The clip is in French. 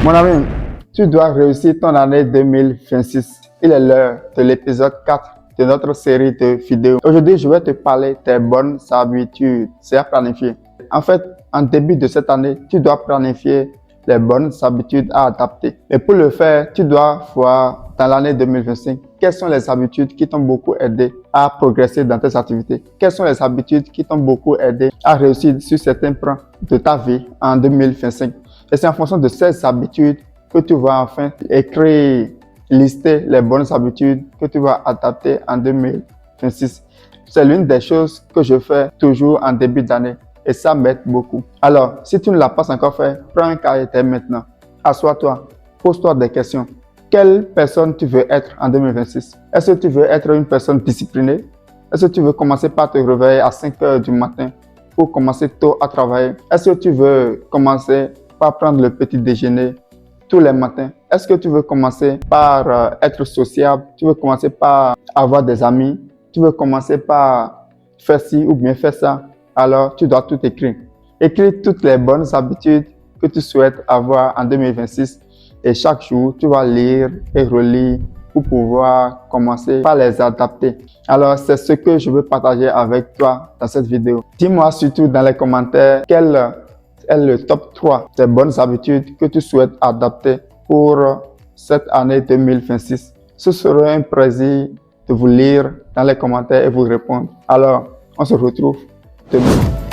Mon ami, tu dois réussir ton année 2026. Il est l'heure de l'épisode 4 de notre série de vidéos. Aujourd'hui, je vais te parler des bonnes habitudes. C'est à planifier. En fait, en début de cette année, tu dois planifier les bonnes habitudes à adapter. Et pour le faire, tu dois voir dans l'année 2025 quelles sont les habitudes qui t'ont beaucoup aidé à progresser dans tes activités. Quelles sont les habitudes qui t'ont beaucoup aidé à réussir sur certains points de ta vie en 2025. Et c'est en fonction de ces habitudes que tu vas enfin écrire, lister les bonnes habitudes que tu vas adapter en 2026. C'est l'une des choses que je fais toujours en début d'année et ça m'aide beaucoup. Alors, si tu ne l'as pas encore fait, prends un cahier maintenant. Assois-toi, pose-toi des questions. Quelle personne tu veux être en 2026? Est-ce que tu veux être une personne disciplinée? Est-ce que tu veux commencer par te réveiller à 5 heures du matin pour commencer tôt à travailler? Est-ce que tu veux commencer par prendre le petit déjeuner tous les matins? Est-ce que tu veux commencer par être sociable? Tu veux commencer par avoir des amis? Tu veux commencer par faire ci ou bien faire ça? Alors, tu dois tout écrire. Écris toutes les bonnes habitudes que tu souhaites avoir en 2026 et chaque jour, tu vas lire et relire pour pouvoir commencer par les adapter. Alors, c'est ce que je veux partager avec toi dans cette vidéo. Dis-moi surtout dans les commentaires quel est le top 3 des bonnes habitudes que tu souhaites adapter pour cette année 2026. Ce sera un plaisir de vous lire dans les commentaires et vous répondre. Alors, on se retrouve demain.